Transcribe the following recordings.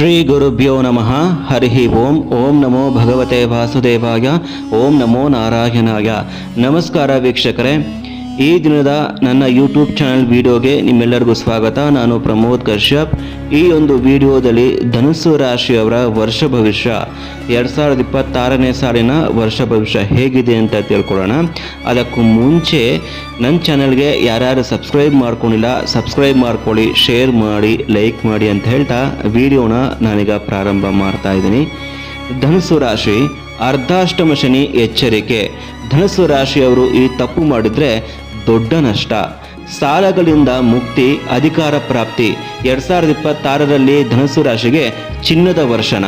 ಶ್ರೀ ಗುರುಭ್ಯೋ ನಮಃ. ಹರಿ ಓಂ. ಓಂ ನಮೋ ಭಗವತೆ ವಾಸುದೇವಾಯ. ಓಂ ನಮೋ ನಾರಾಯಣಾಯ. ನಮಸ್ಕಾರ ವೀಕ್ಷಕರೇ, ಈ ದಿನದ ನನ್ನ ಯೂಟ್ಯೂಬ್ ಚಾನಲ್ ವಿಡಿಯೋಗೆ ನಿಮ್ಮೆಲ್ಲರಿಗೂ ಸ್ವಾಗತ. ನಾನು ಪ್ರಮೋದ್ ಕಶ್ಯಪ್. ಈ ಒಂದು ವಿಡಿಯೋದಲ್ಲಿ ಧನುಸ್ಸು ರಾಶಿಯವರ ವರ್ಷ ಭವಿಷ್ಯ 2026ನೇ ಸಾಲಿನ ವರ್ಷ ಭವಿಷ್ಯ ಹೇಗಿದೆ ಅಂತ ತಿಳ್ಕೊಳ್ಳೋಣ. ಅದಕ್ಕೂ ಮುಂಚೆ ನನ್ನ ಚಾನಲ್ಗೆ ಯಾರ್ಯಾರು ಸಬ್ಸ್ಕ್ರೈಬ್ ಮಾಡ್ಕೊಂಡಿಲ್ಲ ಸಬ್ಸ್ಕ್ರೈಬ್ ಮಾಡ್ಕೊಳ್ಳಿ, ಶೇರ್ ಮಾಡಿ, ಲೈಕ್ ಮಾಡಿ ಅಂತ ಹೇಳ್ತಾ ವಿಡಿಯೋನ ನಾನೀಗ ಪ್ರಾರಂಭ ಮಾಡ್ತಾ ಇದ್ದೀನಿ. ಧನುಸ್ಸು ರಾಶಿ, ಅರ್ಧಾಷ್ಟಮ ಶನಿ ಎಚ್ಚರಿಕೆ. ಧನುಸ್ಸು ರಾಶಿಯವರು ಈ ತಪ್ಪು ಮಾಡಿದರೆ ದೊಡ್ಡ ನಷ್ಟ. ಸಾಲಗಳಿಂದ ಮುಕ್ತಿ, ಅಧಿಕಾರ ಪ್ರಾಪ್ತಿ. 2026ರಲ್ಲಿ ಧನುಸ್ಸು ರಾಶಿಗೆ ಚಿನ್ನದ ವರ್ಷನ.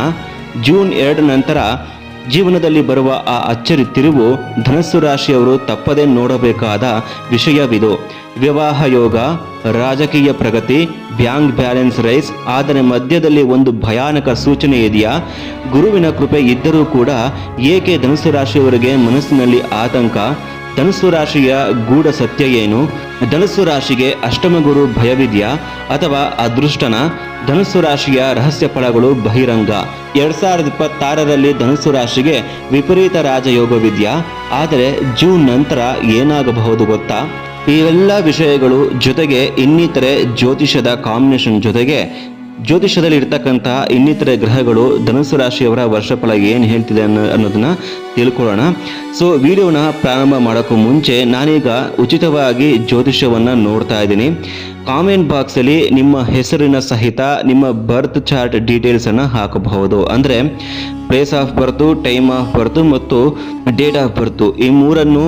ಜೂನ್ 2 ನಂತರ ಜೀವನದಲ್ಲಿ ಬರುವ ಆ ಅಚ್ಚರಿ ತಿರುವು ಧನುಸ್ಸು ರಾಶಿಯವರು ತಪ್ಪದೇ ನೋಡಬೇಕಾದ ವಿಷಯವಿದು. ವಿವಾಹ ಯೋಗ, ರಾಜಕೀಯ ಪ್ರಗತಿ, ಬ್ಯಾಂಕ್ ಬ್ಯಾಲೆನ್ಸ್ ರೈಸ್. ಆದರೆ ಮಧ್ಯದಲ್ಲಿ ಒಂದು ಭಯಾನಕ ಸೂಚನೆ ಇದೆಯಾ? ಗುರುವಿನ ಕೃಪೆ ಇದ್ದರೂ ಕೂಡ ಏಕೆ ಧನುಸ್ಸು ರಾಶಿಯವರಿಗೆ ಮನಸ್ಸಿನಲ್ಲಿ ಆತಂಕ? ಧನುಸ್ಸು ರಾಶಿಯ ಗೂಢ ಸತ್ಯ ಏನು? ಧನುಸ್ಸು ರಾಶಿಗೆ ಅಷ್ಟಮ ಗುರು ಭಯವಿದೆಯಾ ಅಥವಾ ಅದೃಷ್ಟನ? ಧನುಸ್ಸು ರಾಶಿಯ ರಹಸ್ಯ ಫಲಗಳು ಬಹಿರಂಗ. 2026ರಲ್ಲಿ ಧನುಸ್ಸು ರಾಶಿಗೆ ವಿಪರೀತ ರಾಜಯೋಗವಿದೆಯಾ? ಆದರೆ ಜೂನ್ ನಂತರ ಏನಾಗಬಹುದು ಗೊತ್ತಾ? ಇವೆಲ್ಲ ವಿಷಯಗಳು ಜೊತೆಗೆ ಇನ್ನಿತರೆ ಜ್ಯೋತಿಷದ ಕಾಂಬಿನೇಷನ್ ಜೊತೆಗೆ ಜ್ಯೋತಿಷದಲ್ಲಿ ಇರ್ತಕ್ಕಂಥ ಇನ್ನಿತರೆ ಗ್ರಹಗಳು ಧನುಸ್ಸು ರಾಶಿಯವರ ವರ್ಷಫಲ ಏನು ಹೇಳ್ತಿದೆ ಅನ್ನೋದನ್ನ ತಿಳ್ಕೊಳ್ಳೋಣ. ಸೊ ವಿಡಿಯೋನ ಪ್ರಾರಂಭ ಮಾಡೋಕ್ಕೂ ಮುಂಚೆ ನಾನೀಗ ಉಚಿತವಾಗಿ ಜ್ಯೋತಿಷ್ಯವನ್ನು ನೋಡ್ತಾ ಇದ್ದೀನಿ. ಕಾಮೆಂಟ್ ಬಾಕ್ಸಲ್ಲಿ ನಿಮ್ಮ ಹೆಸರಿನ ಸಹಿತ ನಿಮ್ಮ ಬರ್ತ್ ಚಾರ್ಟ್ ಡೀಟೇಲ್ಸನ್ನು ಹಾಕಬಹುದು. ಅಂದರೆ place of birth, time of birth ಮತ್ತು ಡೇಟ್ ಆಫ್ ಬರ್ತು, ಈ ಮೂರನ್ನು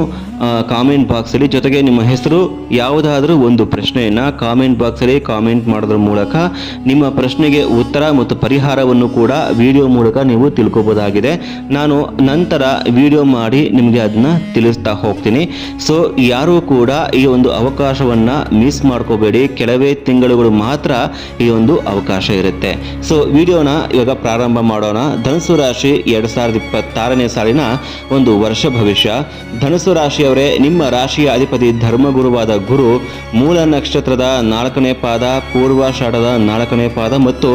ಕಾಮೆಂಟ್ ಬಾಕ್ಸಲ್ಲಿ, ಜೊತೆಗೆ ನಿಮ್ಮ ಹೆಸರು ಯಾವುದಾದ್ರೂ ಒಂದು ಪ್ರಶ್ನೆಯನ್ನು ಕಾಮೆಂಟ್ ಬಾಕ್ಸಲ್ಲಿ ಕಾಮೆಂಟ್ ಮಾಡೋದ್ರ ಮೂಲಕ ನಿಮ್ಮ ಪ್ರಶ್ನೆಗೆ ಉತ್ತರ ಮತ್ತು ಪರಿಹಾರವನ್ನು ಕೂಡ ವಿಡಿಯೋ ಮೂಲಕ ನೀವು ತಿಳ್ಕೊಬೋದಾಗಿದೆ. ನಾನು ನಂತರ ವಿಡಿಯೋ ಮಾಡಿ ನಿಮಗೆ ಅದನ್ನ ತಿಳಿಸ್ತಾ ಹೋಗ್ತೀನಿ. ಸೊ ಯಾರೂ ಕೂಡ ಈ ಒಂದು ಅವಕಾಶವನ್ನು ಮಿಸ್ ಮಾಡ್ಕೋಬೇಡಿ. ಕೆಲವೇ ತಿಂಗಳುಗಳು ಮಾತ್ರ ಈ ಒಂದು ಅವಕಾಶ ಇರುತ್ತೆ. ಸೊ ವಿಡಿಯೋನ ಇವಾಗ ಪ್ರಾರಂಭ ಮಾಡೋಣ. ಧನುಸ್ಸು ರಾಶಿ 2026ನೇ ಸಾಲಿನ ಒಂದು ವರ್ಷ ಭವಿಷ್ಯ. ಧನುಸ್ಸು ರಾಶಿಯವರೇ, ನಿಮ್ಮ ರಾಶಿಯ ಅಧಿಪತಿ ಧರ್ಮಗುರುವಾದ ಗುರು ಮೂಲ ನಕ್ಷತ್ರದ 4ನೇ ಪಾದ, ಪೂರ್ವಾಷಾಢದ 4ನೇ ಪಾದ ಮತ್ತು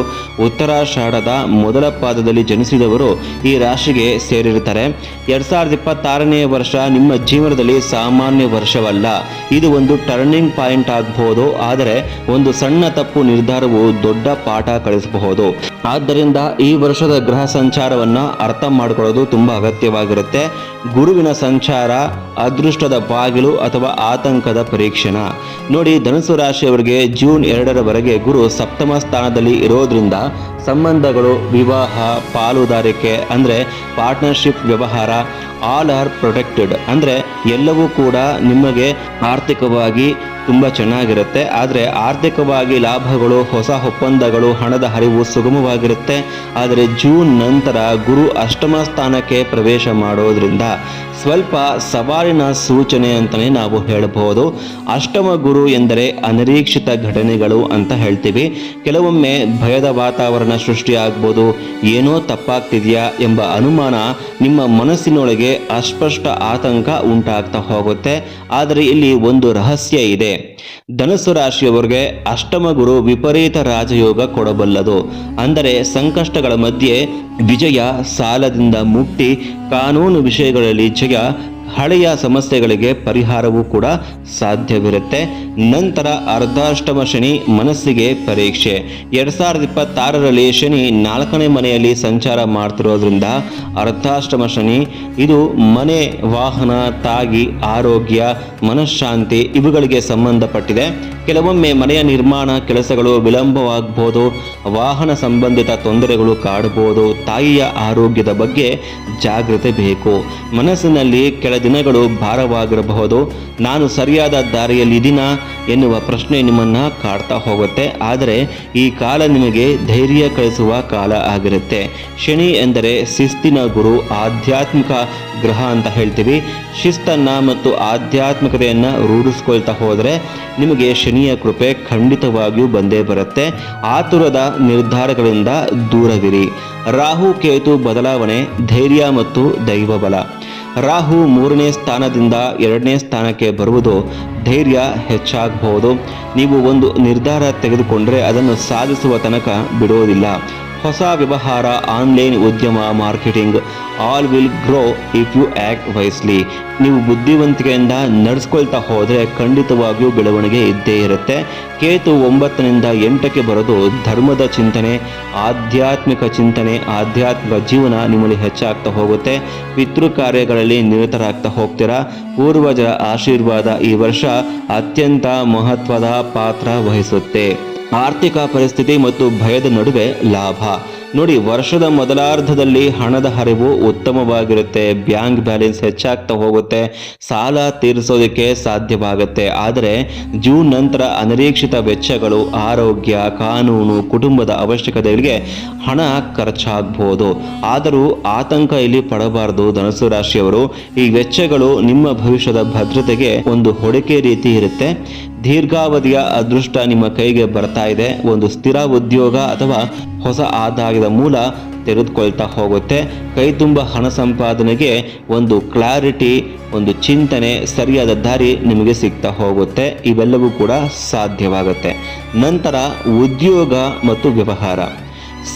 ಉತ್ತರಾಷಾಢದ ಮೊದಲ ಪಾದದಲ್ಲಿ ಜನಿಸಿದವರು ಈ ರಾಶಿಗೆ ಸೇರಿರುತ್ತಾರೆ. 2026ನೇ ವರ್ಷ ನಿಮ್ಮ ಜೀವನದಲ್ಲಿ ಸಾಮಾನ್ಯ ವರ್ಷವಲ್ಲ. ಇದು ಒಂದು ಟರ್ನಿಂಗ್ ಪಾಯಿಂಟ್ ಆಗಬಹುದು. ಆದರೆ ಒಂದು ಸಣ್ಣ ತಪ್ಪು ನಿರ್ಧಾರವು ದೊಡ್ಡ ಪಾಠ ಕಲಿಸಬಹುದು. ಆದ್ದರಿಂದ ಈ ವರ್ಷದ ಗ್ರಹ ಸಂಚಾರವನ್ನು ಅರ್ಥ ಮಾಡಿಕೊಳ್ಳೋದು ತುಂಬಾ ಅಗತ್ಯವಾಗಿರುತ್ತೆ. ಗುರುವಿನ ಸಂಚಾರ ಅದೃಷ್ಟದ ಬಾಗಿಲು ಅಥವಾ ಆತಂಕದ ಪರೀಕ್ಷಣ. ನೋಡಿ, ಧನುಸ್ಸು ರಾಶಿಯವರಿಗೆ ಜೂನ್ 2ರವರೆಗೆ ಗುರು ಸಪ್ತಮ ಸ್ಥಾನದಲ್ಲಿ ಇರೋದ್ರಿಂದ ಸಂಬಂಧಗಳು, ವಿವಾಹ, ಪಾಲುದಾರಿಕೆ ಅಂದರೆ ಪಾರ್ಟ್ನರ್ಶಿಪ್ ವ್ಯವಹಾರ ಆಲ್ ಆರ್ ಪ್ರೊಟೆಕ್ಟೆಡ್. ಅಂದರೆ ಎಲ್ಲವೂ ಕೂಡ ನಿಮಗೆ ಆರ್ಥಿಕವಾಗಿ ತುಂಬ ಚೆನ್ನಾಗಿರುತ್ತೆ. ಆದರೆ ಆರ್ಥಿಕವಾಗಿ ಲಾಭಗಳು, ಹೊಸ ಒಪ್ಪಂದಗಳು, ಹಣದ ಹರಿವು ಸುಗಮವಾಗಿರುತ್ತೆ. ಆದರೆ ಜೂನ್ ನಂತರ ಗುರು ಅಷ್ಟಮ ಸ್ಥಾನಕ್ಕೆ ಪ್ರವೇಶ ಮಾಡೋದ್ರಿಂದ ಸ್ವಲ್ಪ ಸವಾಲಿನ ಸೂಚನೆ ಅಂತಲೇ ನಾವು ಹೇಳಬಹುದು. ಅಷ್ಟಮ ಗುರು ಎಂದರೆ ಅನಿರೀಕ್ಷಿತ ಘಟನೆಗಳು ಅಂತ ಹೇಳ್ತೀವಿ. ಕೆಲವೊಮ್ಮೆ ಭಯದ ವಾತಾವರಣ ಸೃಷ್ಟಿಯಾಗ್ಬೋದು. ಏನೋ ತಪ್ಪಾಗ್ತಿದೆಯಾ ಎಂಬ ಅನುಮಾನ ನಿಮ್ಮ ಮನಸ್ಸಿನೊಳಗೆ ಅಸ್ಪಷ್ಟ ಆತಂಕ ಉಂಟಾಗ್ತಾ ಹೋಗುತ್ತೆ. ಆದರೆ ಇಲ್ಲಿ ಒಂದು ರಹಸ್ಯ ಇದೆ. ಧನುಸ್ಸು ರಾಶಿಯವರಿಗೆ ಅಷ್ಟಮ ಗುರು ವಿಪರೀತ ರಾಜಯೋಗ ಕೊಡಬಲ್ಲದು. ಅಂದರೆ ಸಂಕಷ್ಟಗಳ ಮಧ್ಯೆ ವಿಜಯ, ಸಾಲದಿಂದ ಮುಕ್ತಿ, ಕಾನೂನು ವಿಷಯಗಳಲ್ಲಿ ಜಯ, ಹಳೆಯ ಸಮಸ್ಯೆಗಳಿಗೆ ಪರಿಹಾರವೂ ಕೂಡ ಸಾಧ್ಯವಿರುತ್ತೆ. ನಂತರ ಅರ್ಧಾಷ್ಟಮ ಶನಿ ಮನಸ್ಸಿಗೆ ಪರೀಕ್ಷೆ. 2026ರಲ್ಲಿ ಶನಿ 4ನೇ ಮನೆಯಲ್ಲಿ ಸಂಚಾರ ಮಾಡ್ತಿರೋದ್ರಿಂದ ಅರ್ಧಾಷ್ಟಮ ಶನಿ ಇದು ಮನೆ, ವಾಹನ, ತಾಗಿ, ಆರೋಗ್ಯ, ಮನಃಶಾಂತಿ ಇವುಗಳಿಗೆ ಸಂಬಂಧಪಟ್ಟಿದೆ. ಕೆಲವೊಮ್ಮೆ ಮನೆಯ ನಿರ್ಮಾಣ ಕೆಲಸಗಳು ವಿಳಂಬವಾಗಬಹುದು. ವಾಹನ ಸಂಬಂಧಿತ ತೊಂದರೆಗಳು ಕಾಡಬಹುದು. ತಾಯಿಯ ಆರೋಗ್ಯದ ಬಗ್ಗೆ ಜಾಗೃತೆ ಬೇಕು. ಮನಸ್ಸಿನಲ್ಲಿ ಕೆಲ ದಿನಗಳು ಭಾರವಾಗಿರಬಹುದು. ನಾನು ಸರಿಯಾದ ದಾರಿಯಲ್ಲಿದ್ದೀನಾ ಎನ್ನುವ ಪ್ರಶ್ನೆ ನಿಮ್ಮನ್ನು ಕಾಡ್ತಾ ಹೋಗುತ್ತೆ. ಆದರೆ ಈ ಕಾಲ ನಿಮಗೆ ಧೈರ್ಯ ಕಳಿಸುವ ಕಾಲ ಆಗಿರುತ್ತೆ. ಶನಿ ಎಂದರೆ ಶಿಸ್ತಿನ ಗುರು, ಆಧ್ಯಾತ್ಮಿಕ ಗ್ರಹ ಅಂತ ಹೇಳ್ತೀವಿ. ಶಿಸ್ತನ್ನು ಮತ್ತು ಆಧ್ಯಾತ್ಮಿಕತೆಯನ್ನು ರೂಢಿಸ್ಕೊಳ್ತಾ ಹೋದರೆ ನಿಮಗೆ ಶನಿಯ ಕೃಪೆ ಖಂಡಿತವಾಗಿಯೂ ಬಂದೇ ಬರುತ್ತೆ. ಆತುರದ ನಿರ್ಧಾರಗಳಿಂದ ದೂರವಿರಿ. ರಾಹು ಕೇತು ಬದಲಾವಣೆ, ಧೈರ್ಯ ಮತ್ತು ದೈವಬಲ. ರಾಹು 3ನೇ ಸ್ಥಾನದಿಂದ 2ನೇ ಸ್ಥಾನಕ್ಕೆ ಬರುವುದು ಧೈರ್ಯ ಹೆಚ್ಚಾಗಬಹುದು. ನೀವು ಒಂದು ನಿರ್ಧಾರ ತೆಗೆದುಕೊಂಡರೆ ಅದನ್ನು ಸಾಧಿಸುವ ತನಕ ಬಿಡೋದಿಲ್ಲ. ಹೊಸ ವ್ಯವಹಾರ, ಆನ್ಲೈನ್ ಉದ್ಯಮ, marketing all will grow if you act wisely. ನೀವು ಬುದ್ಧಿವಂತಿಕೆಯಿಂದ ನಡೆಸ್ಕೊಳ್ತಾ ಹೋದರೆ ಖಂಡಿತವಾಗಿಯೂ ಬೆಳವಣಿಗೆ ಇದ್ದೇ ಇರುತ್ತೆ. ಕೇತು 9ರಿಂದ 8ಕ್ಕೆ ಬರೋದು ಧರ್ಮದ ಚಿಂತನೆ, ಆಧ್ಯಾತ್ಮಿಕ ಚಿಂತನೆ, ಆಧ್ಯಾತ್ಮಿಕ ಜೀವನ ನಿಮ್ಮಲ್ಲಿ ಹೆಚ್ಚಾಗ್ತಾ ಹೋಗುತ್ತೆ. ಪಿತೃ ಕಾರ್ಯಗಳಲ್ಲಿ ನಿರತರಾಗ್ತಾ ಹೋಗ್ತೀರಾ. ಪೂರ್ವಜರ ಆಶೀರ್ವಾದ ಈ ವರ್ಷ ಅತ್ಯಂತ ಮಹತ್ವದ ಪಾತ್ರ ವಹಿಸುತ್ತೆ. ಆರ್ಥಿಕ ಪರಿಸ್ಥಿತಿ ಮತ್ತು ಭಯದ ನಡುವೆ ಲಾಭ. ನೋಡಿ, ವರ್ಷದ ಮೊದಲಾರ್ಧದಲ್ಲಿ ಹಣದ ಹರಿವು ಉತ್ತಮವಾಗಿರುತ್ತೆ. ಬ್ಯಾಂಕ್ ಬ್ಯಾಲೆನ್ಸ್ ಹೆಚ್ಚಾಗ್ತಾ ಹೋಗುತ್ತೆ. ಸಾಲ ತೀರಿಸೋದಕ್ಕೆ ಸಾಧ್ಯವಾಗುತ್ತೆ. ಆದರೆ ಜೂನ್ ನಂತರ ಅನಿರೀಕ್ಷಿತ ವೆಚ್ಚಗಳು, ಆರೋಗ್ಯ, ಕಾನೂನು, ಕುಟುಂಬದ ಅವಶ್ಯಕತೆಗಳಿಗೆ ಹಣ ಖರ್ಚಾಗಬಹುದು. ಆದರೂ ಆತಂಕ ಇಲ್ಲಿ ಪಡಬಾರದು ಧನುಸು ರಾಶಿಯವರು. ಈ ವೆಚ್ಚಗಳು ನಿಮ್ಮ ಭವಿಷ್ಯದ ಭದ್ರತೆಗೆ ಒಂದು ಹೊಡಿಕೆ ರೀತಿ ಇರುತ್ತೆ. ದೀರ್ಘಾವಧಿಯ ಅದೃಷ್ಟ ನಿಮ್ಮ ಕೈಗೆ ಬರ್ತಾ ಇದೆ. ಒಂದು ಸ್ಥಿರ ಉದ್ಯೋಗ ಅಥವಾ ಹೊಸ ಆದಾಯದ ಮೂಲ ತೆರೆದುಕೊಳ್ತಾ ಹೋಗುತ್ತೆ. ಕೈ ತುಂಬ ಹಣ ಸಂಪಾದನೆಗೆ ಒಂದು ಕ್ಲಾರಿಟಿ, ಒಂದು ಚಿಂತನೆ, ಸರಿಯಾದ ದಾರಿ ನಿಮಗೆ ಸಿಗ್ತಾ ಹೋಗುತ್ತೆ. ಇವೆಲ್ಲವೂ ಕೂಡ ಸಾಧ್ಯವಾಗುತ್ತೆ. ನಂತರ ಉದ್ಯೋಗ ಮತ್ತು ವ್ಯವಹಾರ.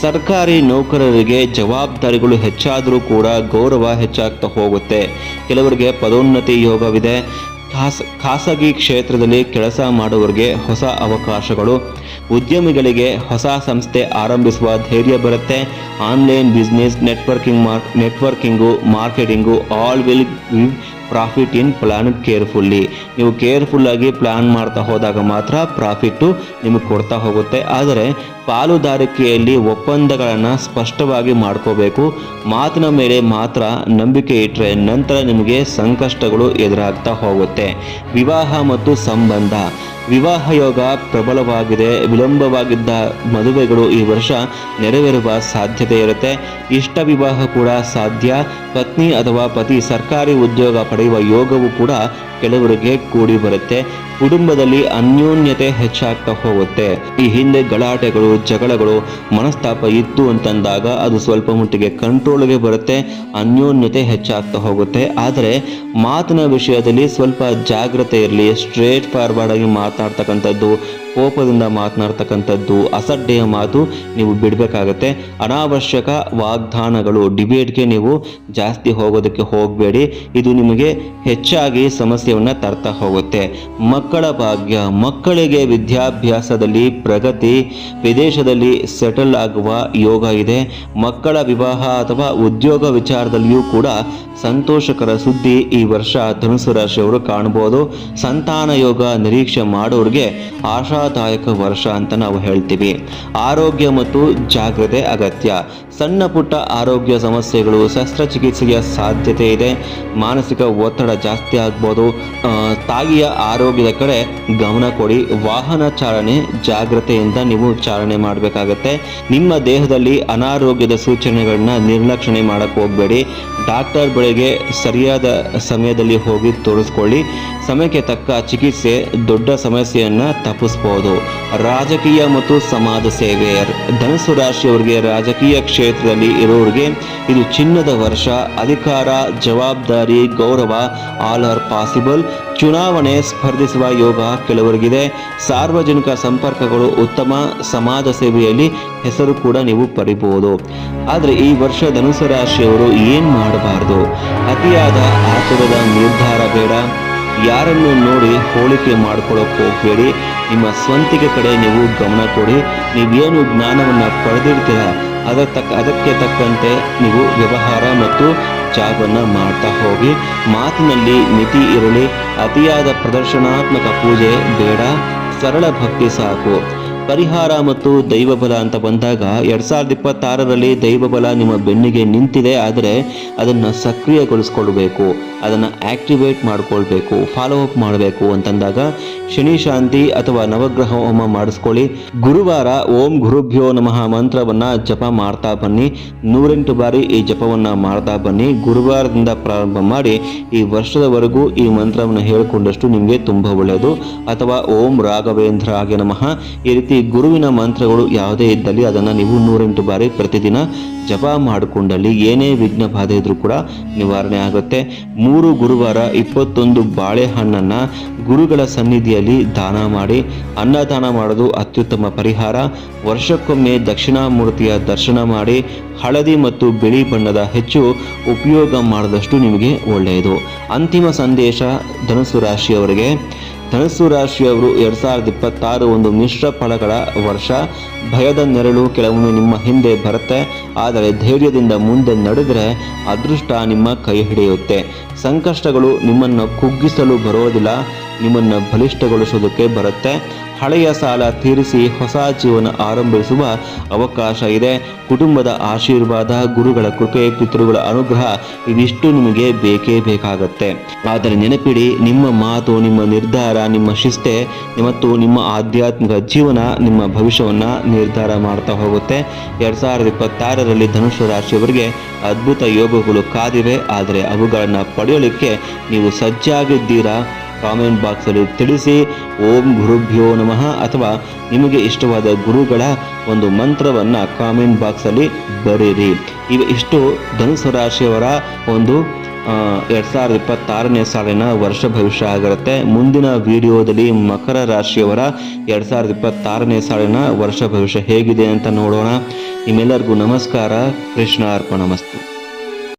ಸರ್ಕಾರಿ ನೌಕರರಿಗೆ ಜವಾಬ್ದಾರಿಗಳು ಹೆಚ್ಚಾದರೂ ಕೂಡ ಗೌರವ ಹೆಚ್ಚಾಗ್ತಾ ಹೋಗುತ್ತೆ. ಕೆಲವರಿಗೆ ಪದೋನ್ನತಿ ಯೋಗವಿದೆ. ಖಾಸಗಿ ಕ್ಷೇತ್ರದಲ್ಲಿ ಕೆಲಸ ಮಾಡುವವರಿಗೆ ಹೊಸ ಅವಕಾಶಗಳು, ಉದ್ಯಮಿಗಳಿಗೆ ಹೊಸ ಸಂಸ್ಥೆ ಆರಂಭಿಸುವ ಧೈರ್ಯ ಬರುತ್ತೆ. Online business, networking, marketing all will give profit in plan ಕೇರ್ಫುಲ್ಲಿ. ನೀವು ಕೇರ್ಫುಲ್ಲಾಗಿ ಪ್ಲಾನ್ ಮಾಡ್ತಾ ಹೋದಾಗ ಮಾತ್ರ ಪ್ರಾಫಿಟ್ಟು ನಿಮಗೆ ಕೊಡ್ತಾ ಹೋಗುತ್ತೆ. ಆದರೆ ಪಾಲುದಾರಿಕೆಯಲ್ಲಿ ಒಪ್ಪಂದಗಳನ್ನು ಸ್ಪಷ್ಟವಾಗಿ ಮಾಡ್ಕೋಬೇಕು. ಮಾತಿನ ಮೇಲೆ ಮಾತ್ರ ನಂಬಿಕೆ ಇಟ್ಟರೆ ನಂತರ ನಿಮಗೆ ಸಂಕಷ್ಟಗಳು ಎದುರಾಗ್ತಾ ಹೋಗುತ್ತೆ. ವಿವಾಹ ಮತ್ತು ಸಂಬಂಧ. ವಿವಾಹ ಯೋಗ ಪ್ರಬಲವಾಗಿದೆ. ವಿಳಂಬವಾಗಿದ್ದ ಮದುವೆಗಳು ಈ ವರ್ಷ ನೆರವೇರುವ ಸಾಧ್ಯತೆ ಇರುತ್ತೆ. ಇಷ್ಟ ವಿವಾಹ ಕೂಡ ಸಾಧ್ಯ. ಪತ್ನಿ ಅಥವಾ ಪತಿ ಸರ್ಕಾರಿ ಉದ್ಯೋಗ ಪಡೆಯುವ ಯೋಗವು ಕೂಡ ಕೆಲವರಿಗೆ ಕೂಡಿ ಬರುತ್ತೆ. ಕುಟುಂಬದಲ್ಲಿ ಅನ್ಯೋನ್ಯತೆ ಹೆಚ್ಚಾಗ್ತಾ ಹೋಗುತ್ತೆ. ಈ ಹಿಂದೆ ಗಲಾಟೆಗಳು, ಜಗಳಗಳು, ಮನಸ್ತಾಪ ಇತ್ತು ಅಂತಂದಾಗ ಅದು ಸ್ವಲ್ಪ ಮಟ್ಟಿಗೆ ಕಂಟ್ರೋಲ್ಗೆ ಬರುತ್ತೆ. ಅನ್ಯೋನ್ಯತೆ ಹೆಚ್ಚಾಗ್ತಾ ಹೋಗುತ್ತೆ. ಆದರೆ ಮಾತಿನ ವಿಷಯದಲ್ಲಿ ಸ್ವಲ್ಪ ಜಾಗ್ರತೆ ಇರಲಿ. ಸ್ಟ್ರೇಟ್ ಫಾರ್ವರ್ಡ್ ಆಗಿ ಮಾತನಾಡ್ತಕ್ಕಂಥದ್ದು, ಕೋಪದಿಂದ ಮಾತನಾಡ್ತಕ್ಕಂಥದ್ದು, ಅಸಡ್ಡೆಯ ಮಾತು ನೀವು ಬಿಡಬೇಕಾಗತ್ತೆ. ಅನಾವಶ್ಯಕ ವಾಗ್ದಾನಗಳು, ಡಿಬೇಟ್ಗೆ ನೀವು ಜಾಸ್ತಿ ಹೋಗೋದಕ್ಕೆ ಹೋಗಬೇಡಿ. ಇದು ನಿಮಗೆ ಹೆಚ್ಚಾಗಿ ಸಮಸ್ಯೆಯನ್ನು ತರ್ತಾ ಹೋಗುತ್ತೆ. ಮಕ್ಕಳ ಭಾಗ್ಯ. ಮಕ್ಕಳಿಗೆ ವಿದ್ಯಾಭ್ಯಾಸದಲ್ಲಿ ಪ್ರಗತಿ, ವಿದೇಶದಲ್ಲಿ ಸೆಟಲ್ ಆಗುವ ಯೋಗ ಇದೆ. ಮಕ್ಕಳ ವಿವಾಹ ಅಥವಾ ಉದ್ಯೋಗ ವಿಚಾರದಲ್ಲಿಯೂ ಕೂಡ ಸಂತೋಷಕರ ಸುದ್ದಿ ಈ ವರ್ಷ ಧನುಸು ರಾಶಿಯವರು ಕಾಣಬಹುದು. ಸಂತಾನ ಯೋಗ ನಿರೀಕ್ಷೆ ಮಾಡೋರಿಗೆ ಆಶಾದಾಯಕ ವರ್ಷ ಅಂತ ನಾವು ಹೇಳ್ತೀವಿ. ಆರೋಗ್ಯ ಮತ್ತು ಜಾಗ್ರತೆ ಅಗತ್ಯ. ಸಣ್ಣ ಪುಟ್ಟ ಆರೋಗ್ಯ ಸಮಸ್ಯೆಗಳು, ಶಸ್ತ್ರಚಿಕಿತ್ಸೆಯ ಸಾಧ್ಯತೆ ಇದೆ. ಮಾನಸಿಕ ಒತ್ತಡ ಜಾಸ್ತಿ ಆಗ್ಬೋದು. ತಾಯಿಯ ಆರೋಗ್ಯದ ಕಡೆ ಗಮನ ಕೊಡಿ. ವಾಹನ ಚಾಲನೆ ಜಾಗ್ರತೆಯಿಂದ ನೀವು ಚಾಲನೆ ಮಾಡಬೇಕಾಗತ್ತೆ. ನಿಮ್ಮ ದೇಹದಲ್ಲಿ ಅನಾರೋಗ್ಯದ ಸೂಚನೆಗಳನ್ನ ನಿರ್ಲಕ್ಷಣೆ ಮಾಡಕ್ಕೆ ಹೋಗಬೇಡಿ. ಡಾಕ್ಟರ್ ಬಳಿಗೆ ಸರಿಯಾದ ಸಮಯದಲ್ಲಿ ಹೋಗಿ ತೋರಿಸ್ಕೊಳ್ಳಿ. ಸಮಯಕ್ಕೆ ತಕ್ಕ ಚಿಕಿತ್ಸೆ ದೊಡ್ಡ ಸಮಸ್ಯೆಯನ್ನು ತಪ್ಪಿಸ್ಬೋದು. ರಾಜಕೀಯ ಮತ್ತು ಸಮಾಜ ಸೇವೆ. ಧನುಸು ರಾಶಿಯವರಿಗೆ ರಾಜಕೀಯ ಕ್ಷೇತ್ರದಲ್ಲಿ ಇರೋರಿಗೆ ಇದು ಚಿನ್ನದ ವರ್ಷ. ಅಧಿಕಾರ, ಜವಾಬ್ದಾರಿ, ಗೌರವ ಆಲ್ ಆರ್ ಪಾಸಿಬಲ್. ಚುನಾವಣೆ ಸ್ಪರ್ಧಿಸುವ ಯೋಗ ಕೆಲವರಿಗಿದೆ. ಸಾರ್ವಜನಿಕ ಸಂಪರ್ಕಗಳು ಉತ್ತಮ. ಸಮಾಜ ಸೇವೆಯಲ್ಲಿ ಹೆಸರು ಕೂಡ ನೀವು ಪಡಿಬಹುದು. ಆದರೆ ಈ ವರ್ಷ ಧನುಸು ರಾಶಿಯವರು ಏನು ಮಾಡಬಾರ್ದು? ಅತಿಯಾದ ಆತುರದ ನಿರ್ಧಾರ ಬೇಡ. ಯಾರನ್ನು ನೋಡಿ ಹೋಲಿಕೆ ಮಾಡ್ಕೊಳ್ಳೋಕೆ ಹೋಗಬೇಡಿ. ನಿಮ್ಮ ಸ್ವಂತಿಕೆ ಕಡೆ ನೀವು ಗಮನ ಕೊಡಿ. ನೀವೇನು ಜ್ಞಾನವನ್ನು ಪಡೆದಿರ್ತೀರ ಅದಕ್ಕೆ ತಕ್ಕಂತೆ ನೀವು ವ್ಯವಹಾರ ಮತ್ತು ಜಾಗವನ್ನು ಮಾಡ್ತಾ ಹೋಗಿ. ಮಾತಿನಲ್ಲಿ ಮಿತಿ ಇರಲಿ. ಅತಿಯಾದ ಪ್ರದರ್ಶನಾತ್ಮಕ ಪೂಜೆ ಬೇಡ. ಸರಳ ಭಕ್ತಿ ಸಾಕು. ಪರಿಹಾರ ಮತ್ತು ದೈವಬಲ ಅಂತ ಬಂದಾಗ 2026ರಲ್ಲಿ ದೈವಬಲ ನಿಮ್ಮ ಬೆನ್ನಿಗೆ ನಿಂತಿದೆ. ಆದರೆ ಅದನ್ನು ಸಕ್ರಿಯಗೊಳಿಸ್ಕೊಳ್ಬೇಕು, ಅದನ್ನು ಆಕ್ಟಿವೇಟ್ ಮಾಡ್ಕೊಳ್ಬೇಕು, ಫಾಲೋ ಅಪ್ ಮಾಡಬೇಕು ಅಂತಂದಾಗ ಶನಿ ಶಾಂತಿ ಅಥವಾ ನವಗ್ರಹ ಹೋಮ ಮಾಡಿಸ್ಕೊಳ್ಳಿ. ಗುರುವಾರ ಓಂ ಗುರುಭ್ಯೋ ನಮಃ ಮಂತ್ರವನ್ನು ಜಪ ಮಾಡ್ತಾ ಬನ್ನಿ. 108 ಬಾರಿ ಈ ಜಪವನ್ನು ಮಾಡ್ತಾ ಬನ್ನಿ. ಗುರುವಾರದಿಂದ ಪ್ರಾರಂಭ ಮಾಡಿ ಈ ವರ್ಷದವರೆಗೂ ಈ ಮಂತ್ರವನ್ನು ಹೇಳಿಕೊಂಡಷ್ಟು ನಿಮಗೆ ತುಂಬ ಒಳ್ಳೆಯದು. ಅಥವಾ ಓಂ ರಾಘವೇಂದ್ರಾಯ ನಮಃ ಈ ರೀತಿ ರೀತಿ ಗುರುವಿನ ಮಂತ್ರಗಳು ಯಾವುದೇ ಇದ್ದಲ್ಲಿ ಅದನ್ನು ನೀವು 108 ಬಾರಿ ಪ್ರತಿದಿನ ಜಪ ಮಾಡಿಕೊಂಡಲ್ಲಿ ಏನೇ ವಿಘ್ನ ಬಾಧೆ ಇದ್ರೂ ಕೂಡ ನಿವಾರಣೆ ಆಗುತ್ತೆ. 3 ಗುರುವಾರ 21 ಬಾಳೆಹಣ್ಣನ್ನು ಗುರುಗಳ ಸನ್ನಿಧಿಯಲ್ಲಿ ದಾನ ಮಾಡಿ. ಅನ್ನದಾನ ಮಾಡೋದು ಅತ್ಯುತ್ತಮ ಪರಿಹಾರ. ವರ್ಷಕ್ಕೊಮ್ಮೆ ದಕ್ಷಿಣಾಮೂರ್ತಿಯ ದರ್ಶನ ಮಾಡಿ. ಹಳದಿ ಮತ್ತು ಬಿಳಿ ಬಣ್ಣದ ಹೆಚ್ಚು ಉಪಯೋಗ ಮಾಡಿದಷ್ಟು ನಿಮಗೆ ಒಳ್ಳೆಯದು. ಅಂತಿಮ ಸಂದೇಶ ಧನುಸ್ಸು ರಾಶಿಯವರಿಗೆ. ಧನುಸ್ಸು ರಾಶಿಯವರು 2026 ಒಂದು ಮಿಶ್ರ ಫಲಗಳ ವರ್ಷ. ಭಯದ ನೆರಳು ಕೆಲವೊಮ್ಮೆ ನಿಮ್ಮ ಹಿಂದೆ ಬರುತ್ತೆ, ಆದರೆ ಧೈರ್ಯದಿಂದ ಮುಂದೆ ನಡೆದರೆ ಅದೃಷ್ಟ ನಿಮ್ಮ ಕೈ ಹಿಡಿಯುತ್ತೆ. ಸಂಕಷ್ಟಗಳು ನಿಮ್ಮನ್ನು ಕುಗ್ಗಿಸಲು ಬರೋದಿಲ್ಲ, ನಿಮ್ಮನ್ನು ಬಲಿಷ್ಠಗೊಳಿಸೋದಕ್ಕೆ ಬರುತ್ತೆ. ಹಳೆಯ ಸಾಲ ತೀರಿಸಿ ಹೊಸ ಜೀವನ ಆರಂಭಿಸುವ ಅವಕಾಶ ಇದೆ. ಕುಟುಂಬದ ಆಶೀರ್ವಾದ, ಗುರುಗಳ ಕೃಪೆ, ಪಿತೃಗಳ ಅನುಗ್ರಹ ಇವಿಷ್ಟು ನಿಮಗೆ ಬೇಕೇ ಬೇಕಾಗತ್ತೆ. ಆದರೆ ನೆನಪಿಡಿ, ನಿಮ್ಮ ಮಾತು, ನಿಮ್ಮ ನಿರ್ಧಾರ, ನಿಮ್ಮ ಶಿಸ್ತೆ ಮತ್ತು ನಿಮ್ಮ ಆಧ್ಯಾತ್ಮಿಕ ಜೀವನ ನಿಮ್ಮ ಭವಿಷ್ಯವನ್ನು ನಿರ್ಧಾರ ಮಾಡ್ತಾ ಹೋಗುತ್ತೆ. 2026ರಲ್ಲಿ ಧನುಸ್ಸು ರಾಶಿಯವರಿಗೆ ಅದ್ಭುತ ಯೋಗಗಳು ಕಾದಿವೆ, ಆದರೆ ಅವುಗಳನ್ನು ಪಡೆಯಲಿಕ್ಕೆ ನೀವು ಸಜ್ಜಾಗಿದ್ದೀರಾ? ಕಾಮೆಂಟ್ ಬಾಕ್ಸಲ್ಲಿ ತಿಳಿಸಿ. ಓಂ ಗುರುಭ್ಯೋ ನಮಃ ಅಥವಾ ನಿಮಗೆ ಇಷ್ಟವಾದ ಗುರುಗಳ ಒಂದು ಮಂತ್ರವನ್ನು ಕಾಮೆಂಟ್ ಬಾಕ್ಸಲ್ಲಿ ಬರೀರಿ. ಇಷ್ಟು ಧನುಸ್ಸು ರಾಶಿಯವರ ಒಂದು 2026ನೇ ಸಾಲಿನ ವರ್ಷ ಭವಿಷ್ಯ ಆಗಿರುತ್ತೆ. ಮುಂದಿನ ವಿಡಿಯೋದಲ್ಲಿ ಮಕರ ರಾಶಿಯವರ 2026ನೇ ಸಾಲಿನ ವರ್ಷ ಭವಿಷ್ಯ ಹೇಗಿದೆ ಅಂತ ನೋಡೋಣ. ನಿಮ್ಮೆಲ್ಲರಿಗೂ ನಮಸ್ಕಾರ. ಕೃಷ್ಣ ಅರ್ಪಣಮಸ್ತು.